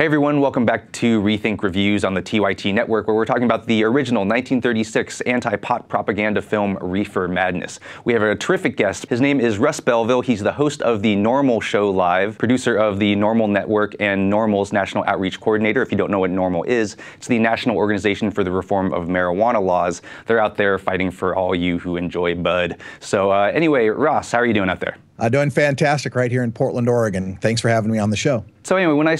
Hey everyone, welcome back to Rethink Reviews on the TYT Network, where we're talking about the original 1936 anti-pot propaganda film Reefer Madness. We have a terrific guest. His name is Russ Belville. He's the host of the NORML Show Live, producer of the NORML Network, and NORML's National Outreach Coordinator. If you don't know what NORML is, it's the National Organization for the Reform of Marijuana Laws. They're out there fighting for all you who enjoy bud. So anyway, Ross, how are you doing out there? Doing fantastic right here in Portland, Oregon. Thanks for having me on the show. So anyway, when I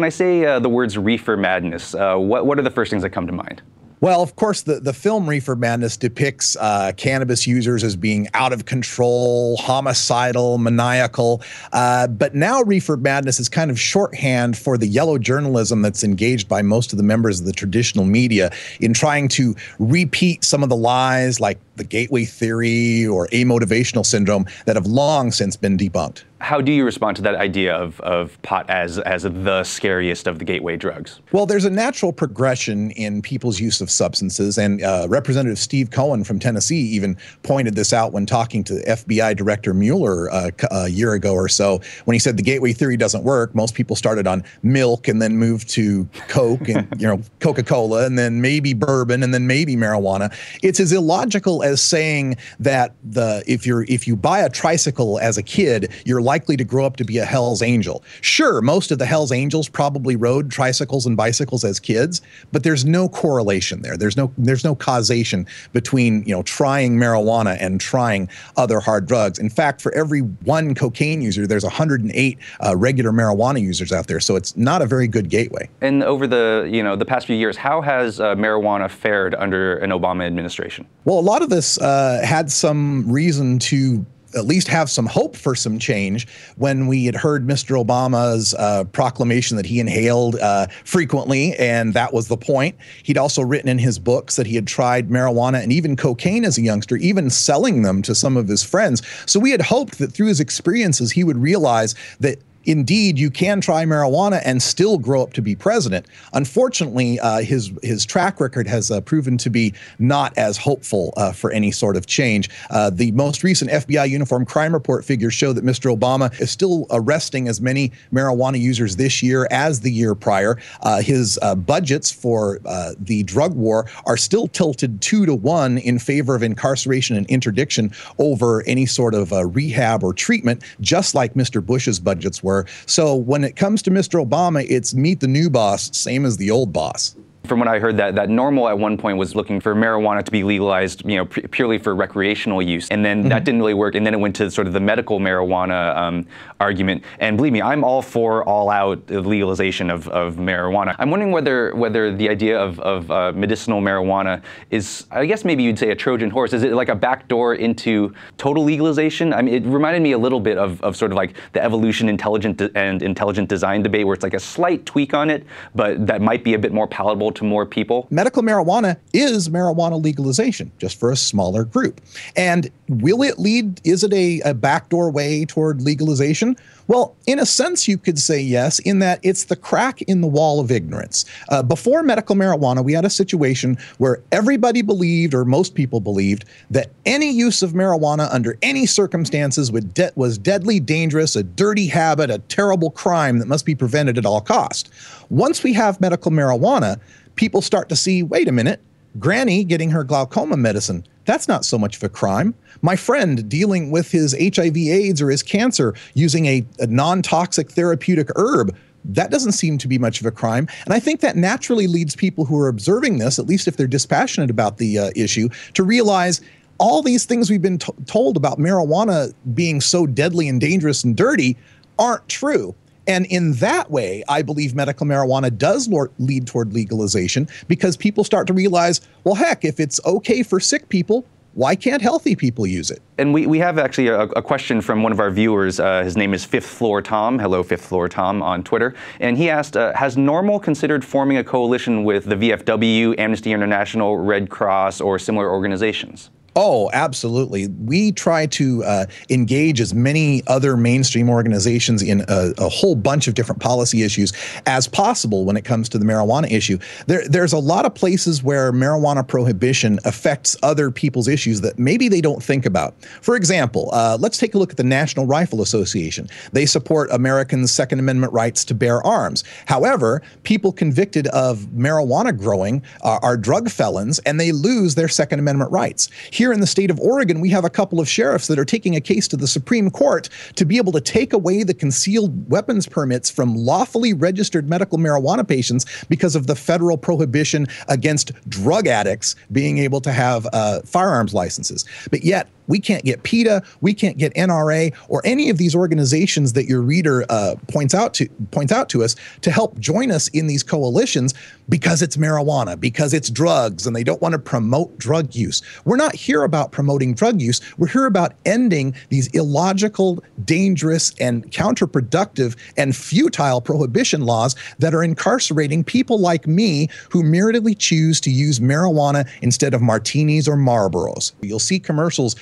say the words Reefer Madness, what are the first things that come to mind? Well, of course, the film Reefer Madness depicts cannabis users as being out of control, homicidal, maniacal. But now Reefer Madness is kind of shorthand for the yellow journalism that's engaged by most of the members of the traditional media in trying to repeat some of the lies like the gateway theory or amotivational syndrome that have long since been debunked. How do you respond to that idea of pot as the scariest of the gateway drugs? Well, there's a natural progression in people's use of substances, and Representative Steve Cohen from Tennessee even pointed this out when talking to FBI Director Mueller a year ago or so, when he said the gateway theory doesn't work. Most people started on milk and then moved to Coke and Coca-Cola and then maybe bourbon and then maybe marijuana. It's as illogical as saying that if you buy a tricycle as a kid, you're likely to grow up to be a Hell's Angel. Sure, most of the Hell's Angels probably rode tricycles and bicycles as kids, but there's no correlation there. There's no causation between trying marijuana and trying other hard drugs. In fact, for every one cocaine user, there's 108 regular marijuana users out there. So it's not a very good gateway. And over the past few years, how has marijuana fared under an Obama administration? Well, a lot of this had some reason to at least have some hope for some change when we had heard Mr. Obama's proclamation that he inhaled frequently, and that was the point. He'd also written in his books that he had tried marijuana and even cocaine as a youngster, even selling them to some of his friends. So we had hoped that through his experiences, he would realize that indeed, you can try marijuana and still grow up to be president. Unfortunately, his track record has proven to be not as hopeful for any sort of change. The most recent FBI Uniform Crime Report figures show that Mr. Obama is still arresting as many marijuana users this year as the year prior. His budgets for the drug war are still tilted 2-to-1 in favor of incarceration and interdiction over any sort of rehab or treatment, just like Mr. Bush's budgets were. So when it comes to Mr. Obama, it's meet the new boss, same as the old boss. From what I heard, that NORML at one point was looking for marijuana to be legalized, purely for recreational use, and then that didn't really work. And then it went to sort of the medical marijuana argument. And believe me, I'm all for all-out legalization of marijuana. I'm wondering whether the idea of medicinal marijuana is, I guess maybe you'd say, a Trojan horse. Is it like a backdoor into total legalization? I mean, it reminded me a little bit of sort of like the evolution intelligent design debate, where it's like a slight tweak on it, but that might be a bit more palatable to more people. Medical marijuana is marijuana legalization, just for a smaller group. And will it lead, is it a backdoor way toward legalization? Well, in a sense, you could say yes, in that it's the crack in the wall of ignorance. Before medical marijuana, we had a situation where everybody believed, or most people believed, that any use of marijuana under any circumstances was deadly dangerous, a dirty habit, a terrible crime that must be prevented at all cost. Once we have medical marijuana, people start to see, wait a minute, Granny getting her glaucoma medicine, that's not so much of a crime. My friend dealing with his HIV/AIDS or his cancer using a non-toxic therapeutic herb, that doesn't seem to be much of a crime. And I think that naturally leads people who are observing this, at least if they're dispassionate about the issue, to realize all these things we've been told about marijuana being so deadly and dangerous and dirty aren't true. And in that way, I believe medical marijuana does lead toward legalization, because people start to realize, well, heck, if it's okay for sick people, why can't healthy people use it? And we have actually a question from one of our viewers. His name is Fifth Floor Tom. Hello, Fifth Floor Tom on Twitter. And he asked, has NORML considered forming a coalition with the VFW, Amnesty International, Red Cross, or similar organizations? Oh, absolutely. We try to engage as many other mainstream organizations in a whole bunch of different policy issues as possible when it comes to the marijuana issue. There's a lot of places where marijuana prohibition affects other people's issues that maybe they don't think about. For example, let's take a look at the National Rifle Association. They support Americans' Second Amendment rights to bear arms. However, people convicted of marijuana growing are drug felons, and they lose their Second Amendment rights. Here in the state of Oregon, we have a couple of sheriffs that are taking a case to the Supreme Court to be able to take away the concealed weapons permits from lawfully registered medical marijuana patients because of the federal prohibition against drug addicts being able to have firearms licenses. But yet, we can't get PETA, we can't get NRA, or any of these organizations that your reader points out to us to help join us in these coalitions because it's marijuana, because it's drugs, and they don't want to promote drug use. We're not here about promoting drug use. We're here about ending these illogical, dangerous, and counterproductive and futile prohibition laws that are incarcerating people like me who merely choose to use marijuana instead of martinis or Marlboros. You'll see commercials,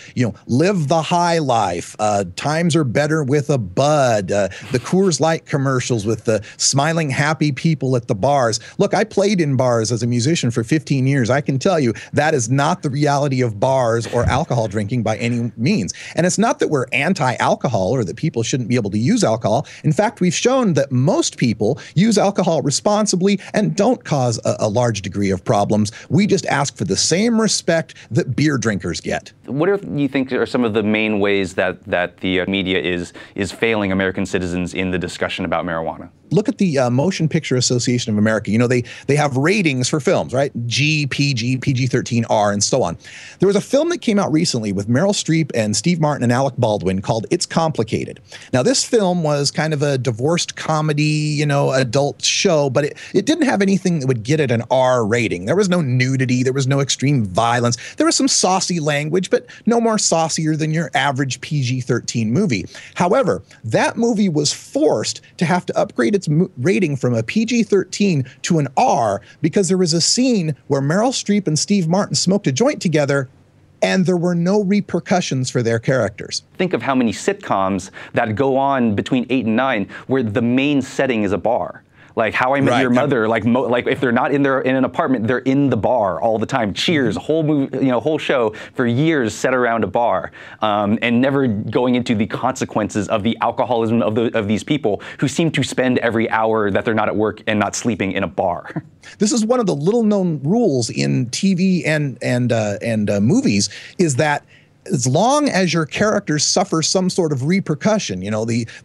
live the high life, times are better with a bud, the Coors Light commercials with the smiling, happy people at the bars. Look, I played in bars as a musician for 15 years. I can tell you that is not the reality of bars or alcohol drinking by any means. And it's not that we're anti-alcohol or that people shouldn't be able to use alcohol. In fact, we've shown that most people use alcohol responsibly and don't cause a large degree of problems. We just ask for the same respect that beer drinkers get. What do you think are some of the main ways that the media is failing American citizens in the discussion about marijuana? Look at the Motion Picture Association of America. They have ratings for films, right? G, PG, PG-13, R, and so on. There was a film that came out recently with Meryl Streep and Steve Martin and Alec Baldwin called It's Complicated. Now, this film was kind of a divorced comedy, adult show, but it didn't have anything that would get it an R rating. There was no nudity. There was no extreme violence. There was some saucy language, but no more saucier than your average PG-13 movie. However, that movie was forced to have to upgrade its rating from a PG-13 to an R because there was a scene where Meryl Streep and Steve Martin smoked a joint together and there were no repercussions for their characters. Think of how many sitcoms that go on between 8 and 9 where the main setting is a bar. Like How I Met Your Mother, like if they're not in an apartment, they're in the bar all the time. Cheers, whole movie, whole show for years set around a bar, and never going into the consequences of the alcoholism of these people who seem to spend every hour that they're not at work and not sleeping in a bar. This is one of the little-known rules in TV and movies is that as long as your characters suffer some sort of repercussion,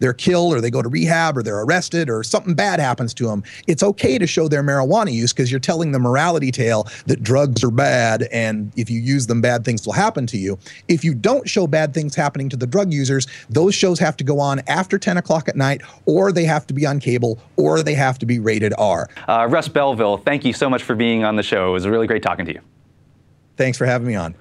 they're killed or they go to rehab or they're arrested or something bad happens to them, it's okay to show their marijuana use because you're telling the morality tale that drugs are bad and if you use them, bad things will happen to you. If you don't show bad things happening to the drug users, those shows have to go on after 10 o'clock at night, or they have to be on cable, or they have to be rated R. Russ Belville, thank you so much for being on the show. It was really great talking to you. Thanks for having me on.